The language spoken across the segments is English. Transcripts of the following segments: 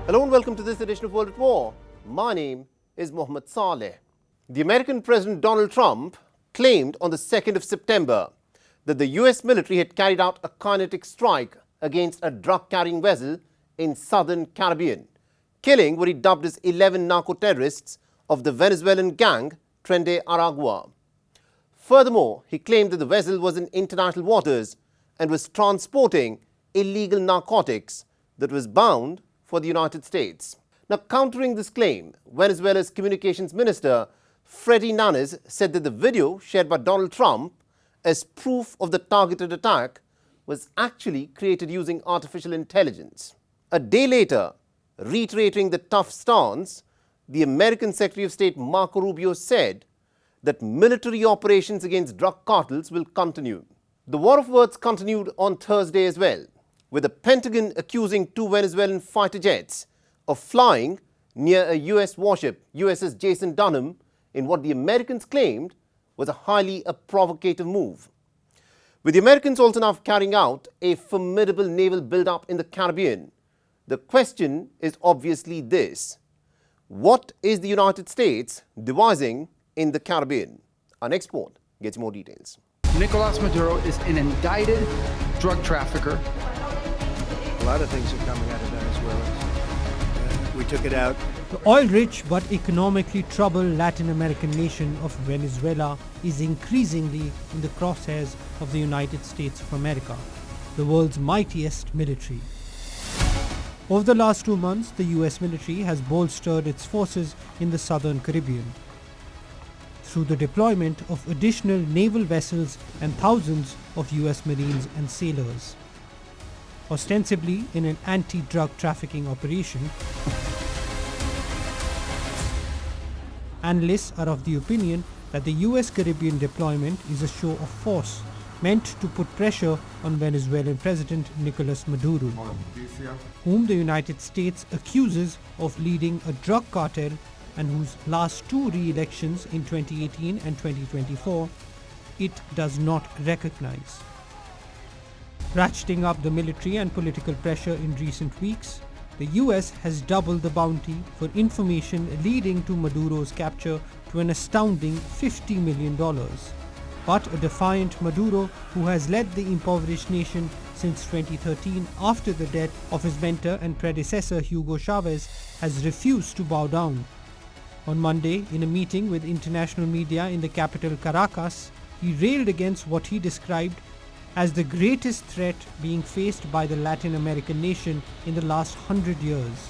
Hello and welcome to this edition of World at War. My name is Mohammed Saleh. The American President Donald Trump claimed on the 2nd of September that the US military had carried out a kinetic strike against a drug-carrying vessel in southern Caribbean, killing what he dubbed as 11 narco-terrorists of the Venezuelan gang Tren de Aragua. Furthermore, he claimed that the vessel was in international waters and was transporting illegal narcotics that was bound for the United States. Now, countering this claim, Venezuela's communications minister, Freddy Nunes, said that the video shared by Donald Trump as proof of the targeted attack was actually created using artificial intelligence. A day later, reiterating the tough stance, the American Secretary of State Marco Rubio said that military operations against drug cartels will continue. The war of words continued on Thursday as well, with the Pentagon accusing two Venezuelan fighter jets of flying near a US warship, USS Jason Dunham, in what the Americans claimed was a highly provocative move. With the Americans also now carrying out a formidable naval build-up in the Caribbean, the question is obviously this: what is the United States devising in the Caribbean? Our next report gets more details. Nicolas Maduro is an indicted drug trafficker. A lot of things are coming out of Venezuela. We took it out. The oil-rich but economically troubled Latin American nation of Venezuela is increasingly in the crosshairs of the United States of America, the world's mightiest military. Over the last 2 months, the US military has bolstered its forces in the southern Caribbean through the deployment of additional naval vessels and thousands of US Marines and sailors. Ostensibly in an anti-drug trafficking operation, analysts are of the opinion that the US Caribbean deployment is a show of force meant to put pressure on Venezuelan President Nicolas Maduro, whom the United States accuses of leading a drug cartel and whose last two re-elections in 2018 and 2024 it does not recognize. Ratcheting up the military and political pressure in recent weeks, the US has doubled the bounty for information leading to Maduro's capture to an astounding $50 million. But a defiant Maduro, who has led the impoverished nation since 2013 after the death of his mentor and predecessor Hugo Chavez, has refused to bow down. On Monday, in a meeting with international media in the capital Caracas, he railed against what he described as the greatest threat being faced by the Latin American nation in the last 100 years.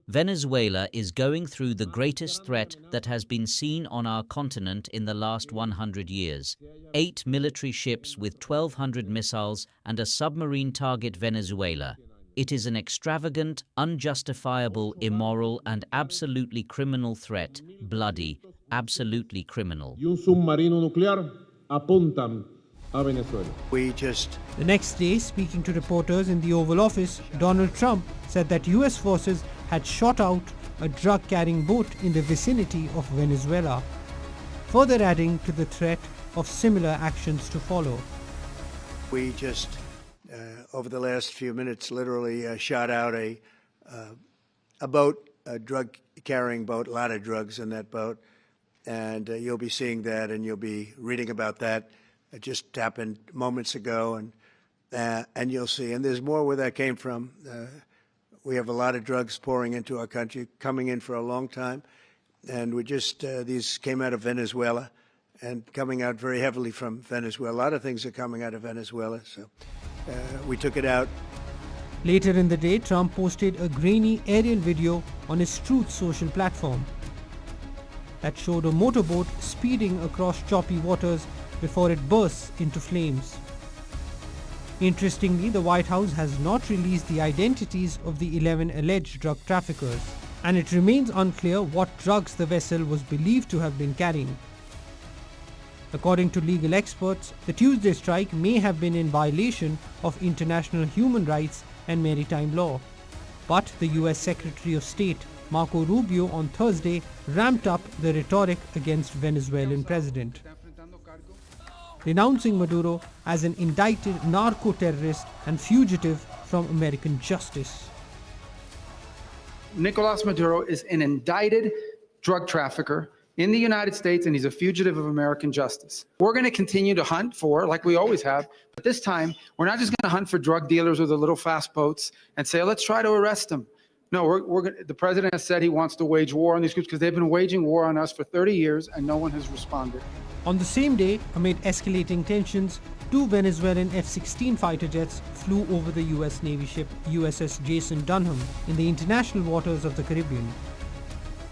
Venezuela is going through the greatest threat that has been seen on our continent in the last 100 years. 8 military ships with 1,200 missiles and a submarine target Venezuela. It is an extravagant, unjustifiable, immoral and absolutely criminal threat. Bloody, absolutely criminal. The next day, speaking to reporters in the Oval Office, Donald Trump said that US forces had shot out a drug-carrying boat in the vicinity of Venezuela, further adding to the threat of similar actions to follow. We just, over the last few minutes, literally shot out a boat, a drug-carrying boat, a lot of drugs in that boat. And you'll be seeing that and you'll be reading about that. It just happened moments ago, and you'll see. And there's more where that came from. We have a lot of drugs pouring into our country, coming in for a long time. And we just, these came out of Venezuela and coming out very heavily from Venezuela. A lot of things are coming out of Venezuela, so we took it out. Later in the day, Trump posted a grainy aerial video on his Truth social platform that showed a motorboat speeding across choppy waters before it bursts into flames. Interestingly, the White House has not released the identities of the 11 alleged drug traffickers, and it remains unclear what drugs the vessel was believed to have been carrying. According to legal experts, the Tuesday strike may have been in violation of international human rights and maritime law. But the US Secretary of State Marco Rubio on Thursday ramped up the rhetoric against Venezuelan president. denouncing Maduro as an indicted narco-terrorist and fugitive from American justice. Nicolas Maduro is an indicted drug trafficker in the United States, and he's a fugitive of American justice. We're going to continue to hunt for, like we always have, but this time we're not just going to hunt for drug dealers with the little fast boats and say, let's try to arrest them. No, the president has said he wants to wage war on these groups because they've been waging war on us for 30 years and no one has responded. On the same day, amid escalating tensions, 2 Venezuelan F-16 fighter jets flew over the US Navy ship USS Jason Dunham in the international waters of the Caribbean.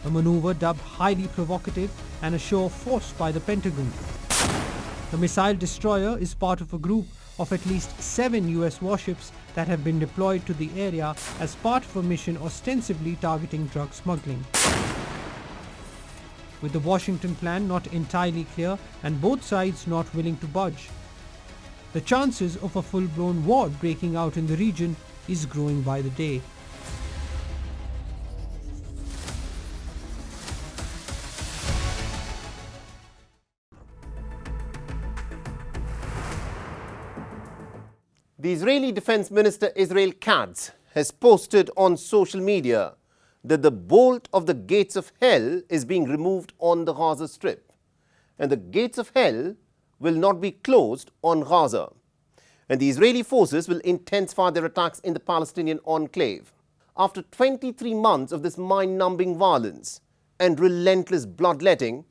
A maneuver dubbed highly provocative and a show of force by the Pentagon. The missile destroyer is part of a group of at least 7 US warships that have been deployed to the area as part of a mission ostensibly targeting drug smuggling. With the Washington plan not entirely clear and both sides not willing to budge, the chances of a full-blown war breaking out in the region is growing by the day. The Israeli Defense Minister Israel Katz has posted on social media that the bolt of the gates of hell is being removed on the Gaza Strip, and the gates of hell will not be closed on Gaza, and the Israeli forces will intensify their attacks in the Palestinian enclave. After 23 months of this mind-numbing violence and relentless bloodletting,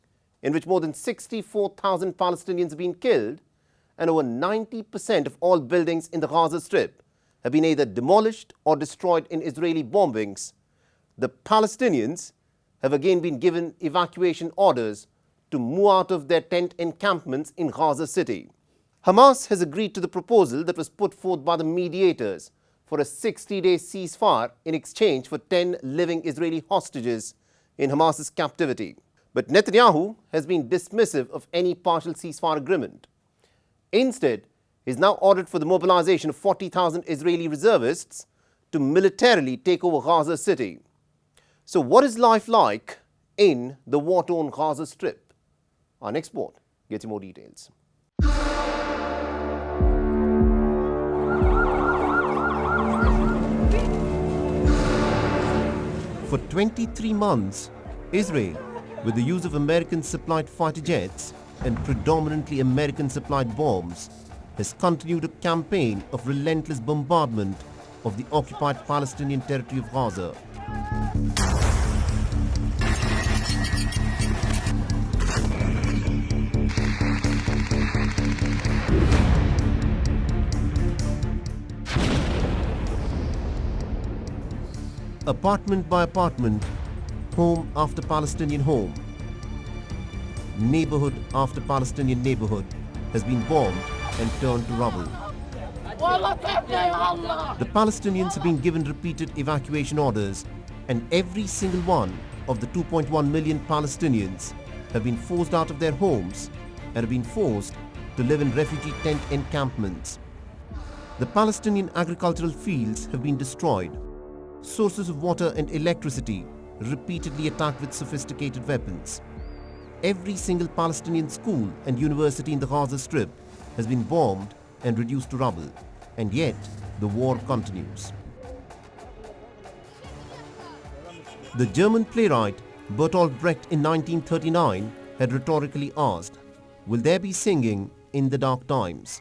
in which more than 64,000 Palestinians have been killed, and over 90% of all buildings in the Gaza Strip have been either demolished or destroyed in Israeli bombings, the Palestinians have again been given evacuation orders to move out of their tent encampments in Gaza City. Hamas has agreed to the proposal that was put forth by the mediators for a 60-day ceasefire in exchange for 10 living Israeli hostages in Hamas's captivity. But Netanyahu has been dismissive of any partial ceasefire agreement. Instead, he is now ordered for the mobilization of 40,000 Israeli reservists to militarily take over Gaza City. So what is life like in the war-torn Gaza Strip? Our next report gets you more details. For 23 months, Israel, with the use of American-supplied fighter jets and predominantly American-supplied bombs, has continued a campaign of relentless bombardment of the occupied Palestinian territory of Gaza. Apartment by apartment, home after Palestinian home, neighborhood after Palestinian neighborhood has been bombed and turned to rubble. The Palestinians have been given repeated evacuation orders, and every single one of the 2.1 million Palestinians have been forced out of their homes and have been forced to live in refugee tent encampments. The Palestinian agricultural fields have been destroyed. Sources of water and electricity repeatedly attacked with sophisticated weapons. Every single Palestinian school and university in the Gaza Strip has been bombed and reduced to rubble, and yet the war continues. The German playwright Bertolt Brecht in 1939 had rhetorically asked, "Will there be singing in the dark times?"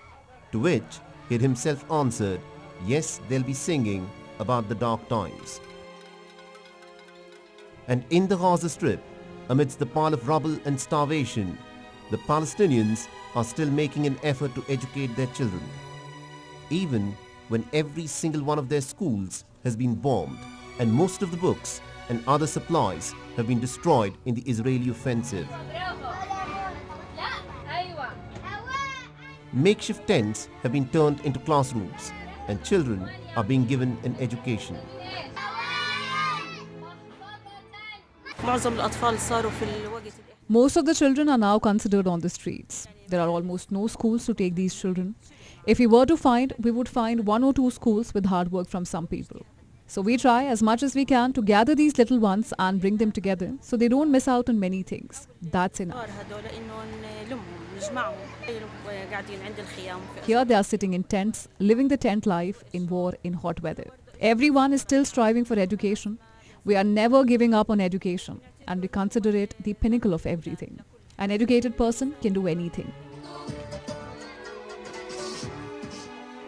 To which he had himself answered, "Yes, there'll be singing about the dark times." And in the Gaza Strip, amidst the pile of rubble and starvation, the Palestinians are still making an effort to educate their children, even when every single one of their schools has been bombed and most of the books and other supplies have been destroyed in the Israeli offensive. Makeshift tents have been turned into classrooms, and children are being given an education. Most of the children are now considered on the streets. There are almost no schools to take these children. If we were to find, we would find 1 or 2 schools with hard work from some people. So we try as much as we can to gather these little ones and bring them together so they don't miss out on many things. That's enough. Here they are sitting in tents, living the tent life in war in hot weather. Everyone is still striving for education. We are never giving up on education, and we consider it the pinnacle of everything. An educated person can do anything.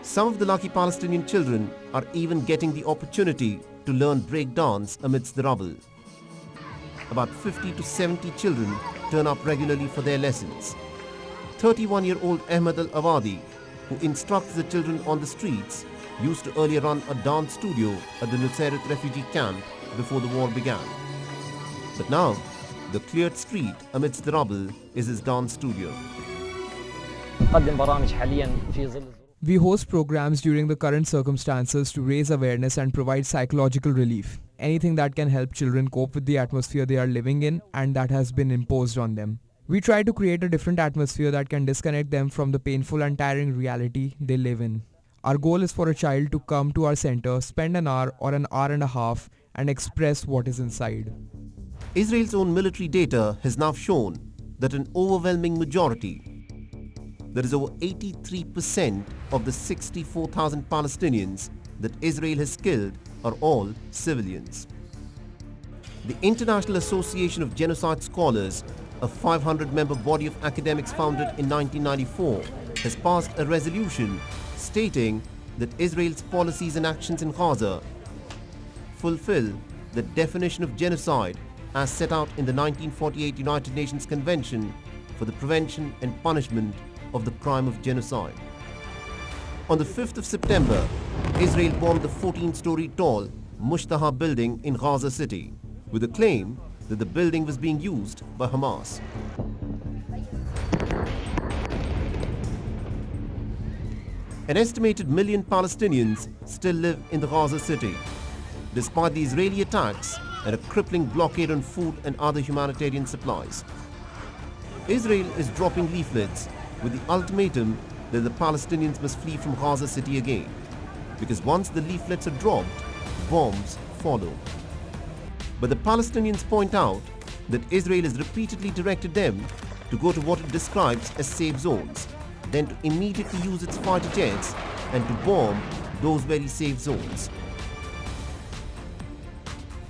Some of the lucky Palestinian children are even getting the opportunity to learn break dance amidst the rubble. About 50 to 70 children turn up regularly for their lessons. 31-year-old Ahmed Al-Awadi, who instructs the children on the streets, used to earlier run a dance studio at the Nusayrat refugee camp before the war began. But now, the cleared street amidst the rubble is his dance studio. We host programs during the current circumstances to raise awareness and provide psychological relief. Anything that can help children cope with the atmosphere they are living in and that has been imposed on them. We try to create a different atmosphere that can disconnect them from the painful and tiring reality they live in. Our goal is for a child to come to our center, spend an hour or an hour and a half and express what is inside. Israel's own military data has now shown that an overwhelming majority, that is over 83% of the 64,000 Palestinians that Israel has killed, are all civilians. The International Association of Genocide Scholars, a 500-member body of academics founded in 1994, has passed a resolution stating that Israel's policies and actions in Gaza fulfill the definition of genocide as set out in the 1948 United Nations Convention for the Prevention and Punishment of the Crime of Genocide. On the 5th of September, Israel bombed the 14-story tall Mushtaha building in Gaza City, with the claim that the building was being used by Hamas. An estimated million Palestinians still live in the Gaza city, despite the Israeli attacks and a crippling blockade on food and other humanitarian supplies. Israel is dropping leaflets with the ultimatum that the Palestinians must flee from Gaza city again, because once the leaflets are dropped, bombs follow. But the Palestinians point out that Israel has repeatedly directed them to go to what it describes as safe zones, then to immediately use its fighter jets and to bomb those very safe zones.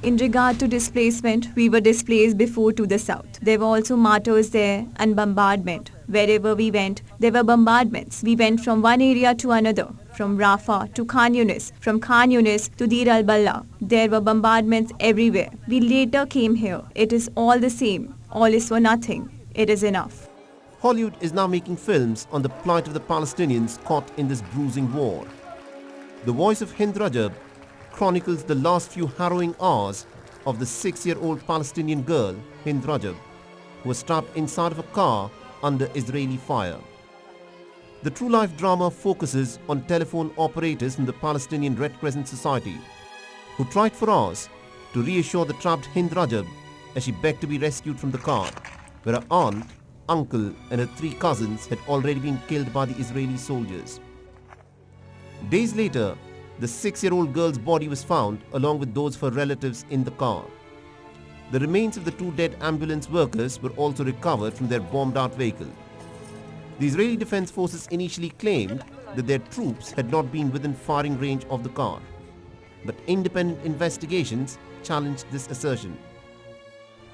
In regard to displacement, we were displaced before to the south. There were also martyrs there and bombardment. Wherever we went, there were bombardments. We went from one area to another, from Rafah to Khan Yunis, from Khan Yunis to Deir al-Balla. There were bombardments everywhere. We later came here. It is all the same. All is for nothing. It is enough. Hollywood is now making films on the plight of the Palestinians caught in this bruising war. The Voice of Hind Rajab chronicles the last few harrowing hours of the 6-year-old Palestinian girl, Hind Rajab, who was trapped inside of a car under Israeli fire. The true-life drama focuses on telephone operators from the Palestinian Red Crescent Society, who tried for hours to reassure the trapped Hind Rajab as she begged to be rescued from the car, where her aunt, uncle and her 3 cousins had already been killed by the Israeli soldiers. Days later, the 6-year-old girl's body was found along with those of her relatives in the car. The remains of the 2 dead ambulance workers were also recovered from their bombed-out vehicle. The Israeli Defense Forces initially claimed that their troops had not been within firing range of the car, but independent investigations challenged this assertion.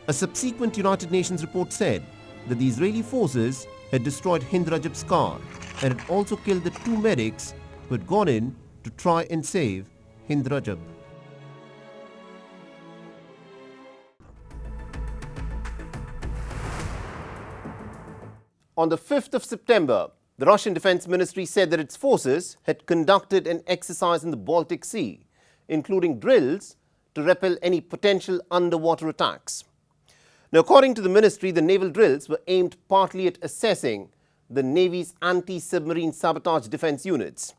A subsequent United Nations report said that the Israeli forces had destroyed Hind Rajab's car and had also killed the 2 medics who had gone in to try and save Hind Rajab. On the 5th of September, the Russian Defense Ministry said that its forces had conducted an exercise in the Baltic Sea, including drills to repel any potential underwater attacks. Now, according to the ministry, the naval drills were aimed partly at assessing the Navy's anti-submarine sabotage defense units.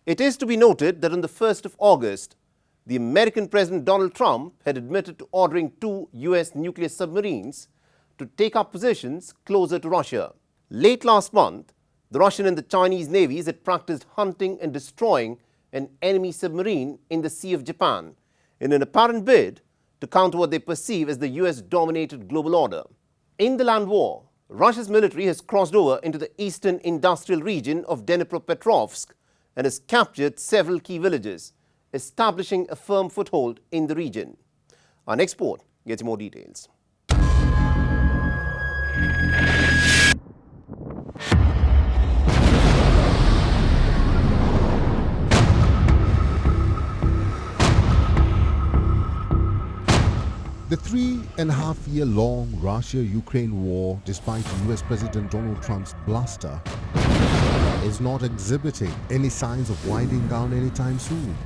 It is to be noted that on the 1st of August, the American President Donald Trump had admitted to ordering 2 US nuclear submarines to take up positions closer to Russia. Late last month, the Russian and the Chinese navies had practiced hunting and destroying an enemy submarine in the Sea of Japan in an apparent bid to counter what they perceive as the US-dominated global order. In the land war, Russia's military has crossed over into the eastern industrial region of Dnipropetrovsk and has captured several key villages, establishing a firm foothold in the region. Our next report gets more details. The 3.5-year-long Russia-Ukraine war, despite US President Donald Trump's bluster, is not exhibiting any signs of winding down anytime soon.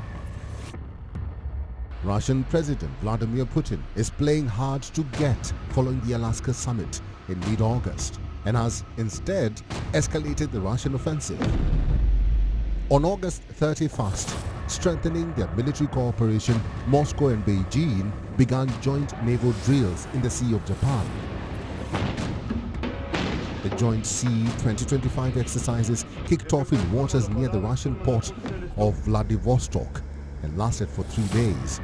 Russian President Vladimir Putin is playing hard to get following the Alaska summit in mid-August and has instead escalated the Russian offensive. On August 31st, strengthening their military cooperation, Moscow and Beijing began joint naval drills in the Sea of Japan. The Joint Sea 2025 exercises kicked off in waters near the Russian port of Vladivostok and lasted for 3 days.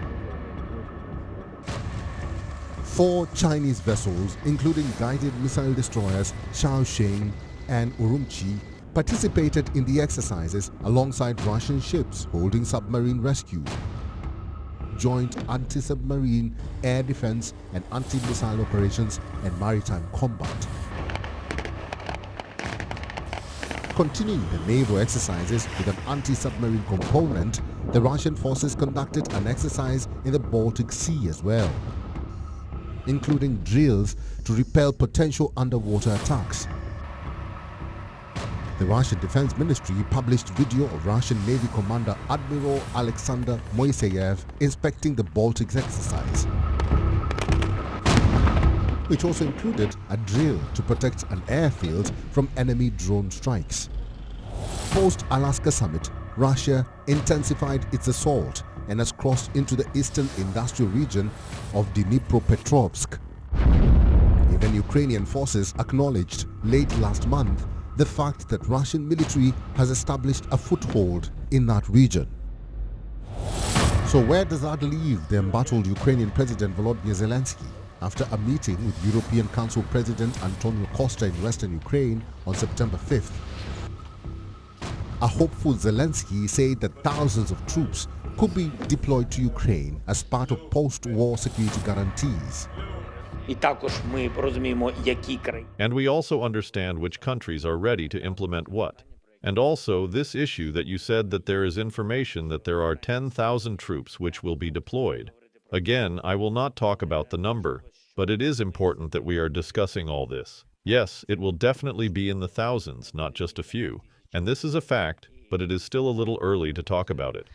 4 Chinese vessels, including guided missile destroyers Shaoxing and Urumqi, participated in the exercises alongside Russian ships holding submarine rescue, joint anti-submarine, air defense and anti-missile operations and maritime combat. Continuing the naval exercises with an anti-submarine component, the Russian forces conducted an exercise in the Baltic Sea as well, including drills to repel potential underwater attacks. The Russian Defense Ministry published video of Russian Navy Commander Admiral Alexander Moiseyev inspecting the Baltic exercise, which also included a drill to protect an airfield from enemy drone strikes. Post-Alaska summit, Russia intensified its assault and has crossed into the eastern industrial region of Dnipropetrovsk. Even Ukrainian forces acknowledged late last month the fact that Russian military has established a foothold in that region. So where does that leave the embattled Ukrainian President Volodymyr Zelensky after a meeting with European Council President Antonio Costa in western Ukraine on September 5th? A hopeful Zelensky said that thousands of troops could be deployed to Ukraine as part of post-war security guarantees. And we also understand which countries are ready to implement what. And also this issue that you said that there is information that there are 10,000 troops which will be deployed. Again, I will not talk about the number, but it is important that we are discussing all this. Yes, it will definitely be in the thousands, not just a few. And this is a fact, but it is still a little early to talk about it.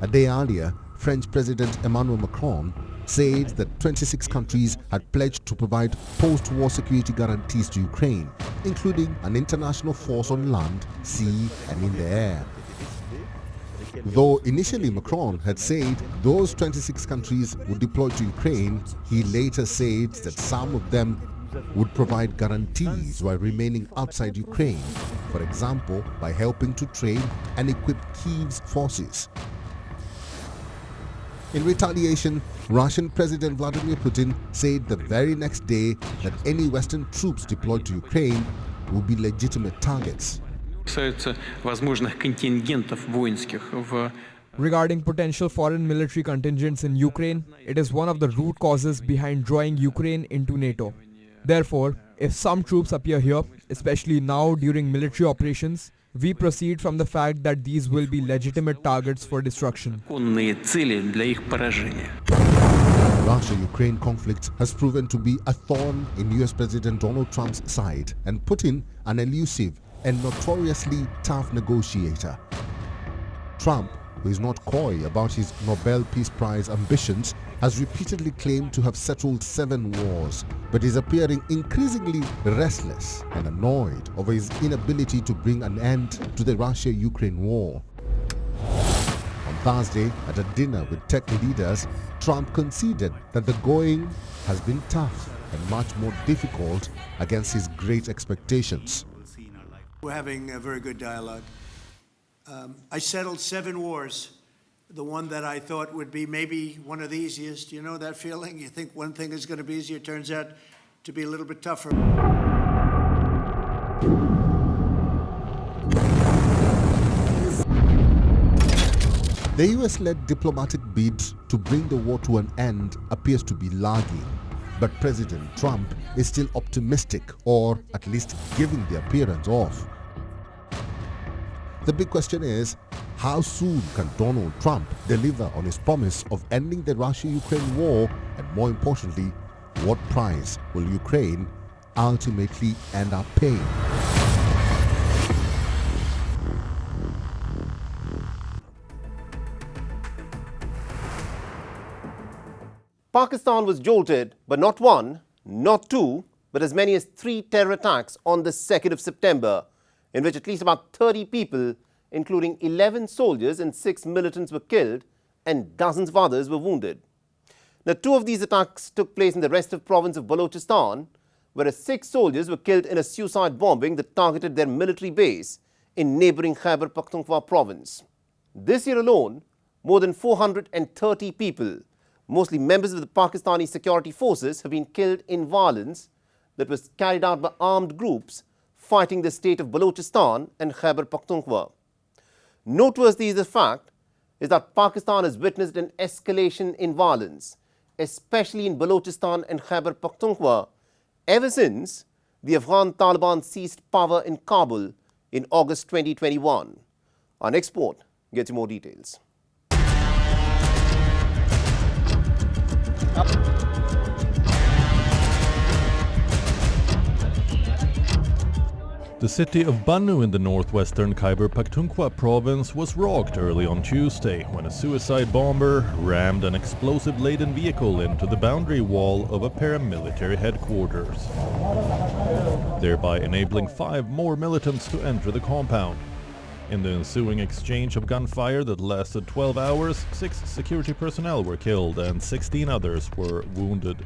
A day earlier, French President Emmanuel Macron said that 26 countries had pledged to provide post-war security guarantees to Ukraine, including an international force on land, sea and in the air. Though initially Macron had said those 26 countries would deploy to Ukraine, he later said that some of them would provide guarantees while remaining outside Ukraine, for example, by helping to train and equip Kyiv's forces. In retaliation, Russian President Vladimir Putin said the very next day that any Western troops deployed to Ukraine would be legitimate targets. Regarding potential foreign military contingents in Ukraine, it is one of the root causes behind drawing Ukraine into NATO. Therefore, if some troops appear here, especially now during military operations, we proceed from the fact that these will be legitimate targets for destruction. The Russia-Ukraine conflict has proven to be a thorn in US President Donald Trump's side and Putin an elusive and notoriously tough negotiator. Trump, who is not coy about his Nobel Peace Prize ambitions, has repeatedly claimed to have settled 7 wars, but is appearing increasingly restless and annoyed over his inability to bring an end to the Russia-Ukraine war. On Thursday, at a dinner with tech leaders, Trump conceded that the going has been tough and much more difficult against his great expectations. We're having a very good dialogue. I settled 7 wars the one that I thought would be maybe one of the easiest. You know that feeling? You think one thing is going to be easier, turns out to be a little bit tougher. The US-led diplomatic bid to bring the war to an end appears to be lagging, but President Trump is still optimistic, or at least giving the appearance of. The big question is, how soon can Donald Trump deliver on his promise of ending the Russia-Ukraine war, and more importantly, what price will Ukraine ultimately end up paying? Pakistan was jolted, but not one, not two, but as many as 3 terror attacks on the 2nd of September, in which at least about 30 people, including 11 soldiers and 6 militants, were killed and dozens of others were wounded. Now, 2 of these attacks took place in the restive province of Balochistan, whereas 6 soldiers were killed in a suicide bombing that targeted their military base in neighbouring Khyber Pakhtunkhwa province. This year alone, more than 430 people, mostly members of the Pakistani security forces, have been killed in violence that was carried out by armed groups fighting the state of Balochistan and Khyber Pakhtunkhwa. Noteworthy is the fact is that Pakistan has witnessed an escalation in violence, especially in Balochistan and Khyber Pakhtunkhwa, ever since the Afghan Taliban seized power in Kabul in August 2021. Our next report gets you more details. The city of Bannu in the northwestern Khyber Pakhtunkhwa province was rocked early on Tuesday when a suicide bomber rammed an explosive-laden vehicle into the boundary wall of a paramilitary headquarters, thereby enabling 5 more militants to enter the compound. In the ensuing exchange of gunfire that lasted 12 hours, 6 security personnel were killed and 16 others were wounded.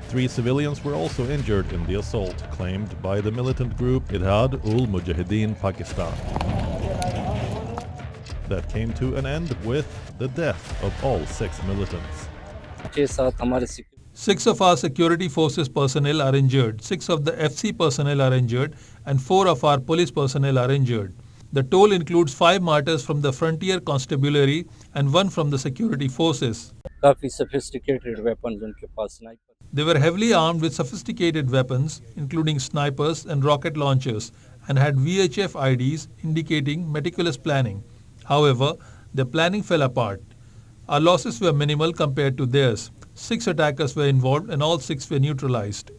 3 civilians were also injured in the assault, claimed by the militant group Ittihad-ul-Mujahideen Pakistan. That came to an end with the death of all 6 militants. 6 of our security forces personnel are injured, 6 of the FC personnel are injured, and 4 of our police personnel are injured. The toll includes 5 martyrs from the Frontier Constabulary and 1 from the security forces. They were heavily armed with sophisticated weapons, including snipers and rocket launchers, and had VHF IDs indicating meticulous planning. However, their planning fell apart. Our losses were minimal compared to theirs. 6 attackers were involved and all 6 were neutralized.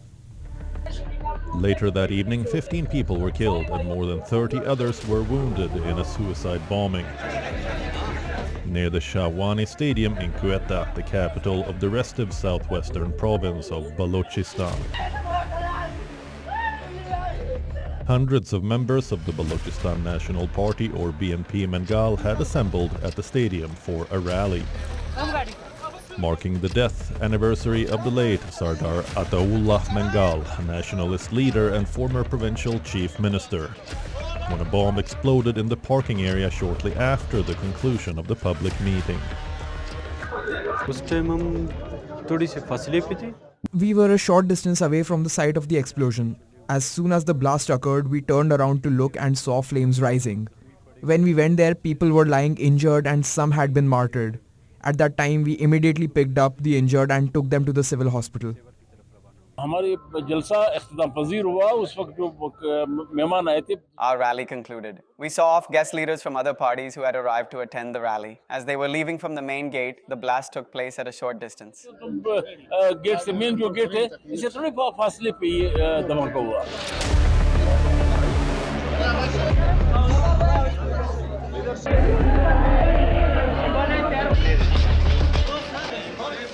Later that evening, 15 people were killed and more than 30 others were wounded in a suicide bombing near the Shahwani Stadium in Quetta, the capital of the restive southwestern province of Balochistan. Hundreds of members of the Balochistan National Party, or BNP Mengal, had assembled at the stadium for a rally, marking the death anniversary of the late Sardar Ataullah Mengal, a nationalist leader and former provincial chief minister, when a bomb exploded in the parking area shortly after the conclusion of the public meeting. We were a short distance away from the site of the explosion. As soon as the blast occurred, we turned around to look and saw flames rising. When we went there, people were lying injured and some had been martyred. At that time, we immediately picked up the injured and took them to the civil hospital. Our rally concluded. We saw off guest leaders from other parties who had arrived to attend the rally. As they were leaving from the main gate, the blast took place at a short distance.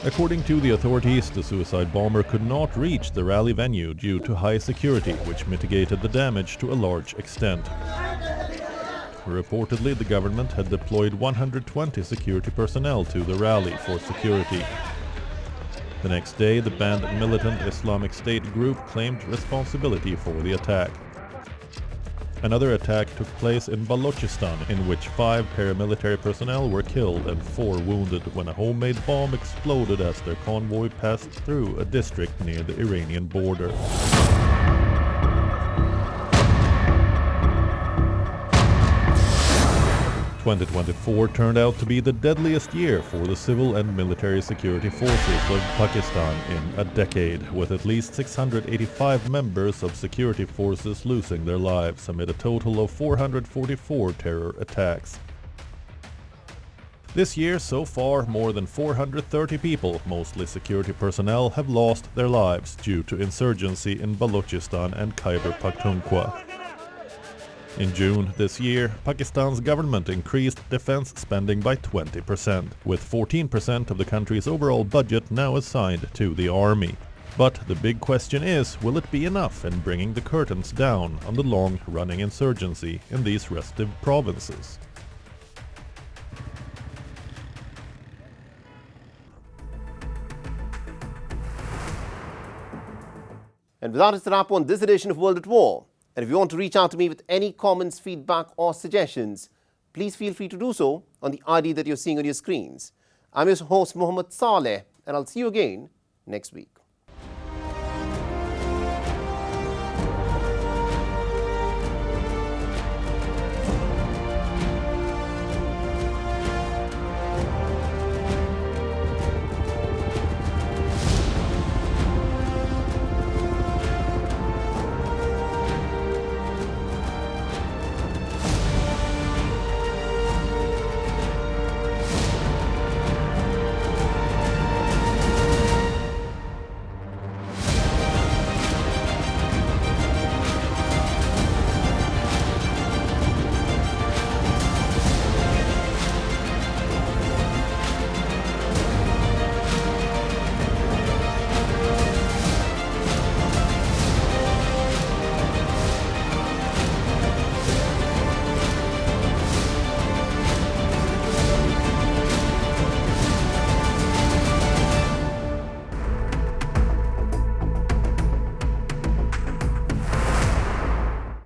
According to the authorities, the suicide bomber could not reach the rally venue due to high security, which mitigated the damage to a large extent. Reportedly, the government had deployed 120 security personnel to the rally for security. The next day, the banned militant Islamic State group claimed responsibility for the attack. Another attack took place in Balochistan, in which 5 paramilitary personnel were killed and 4 wounded when a homemade bomb exploded as their convoy passed through a district near the Iranian border. 2024 turned out to be the deadliest year for the civil and military security forces of Pakistan in a decade, with at least 685 members of security forces losing their lives amid a total of 444 terror attacks. This year, so far, more than 430 people, mostly security personnel, have lost their lives due to insurgency in Balochistan and Khyber Pakhtunkhwa. In June this year, Pakistan's government increased defense spending by 20%, with 14% of the country's overall budget now assigned to the army. But the big question is, will it be enough in bringing the curtains down on the long-running insurgency in these restive provinces? And with that, it's a wrap on this edition of World at War. And if you want to reach out to me with any comments, feedback or suggestions, please feel free to do so on the ID that you're seeing on your screens. I'm your host, Mohammed Saleh, and I'll see you again next week.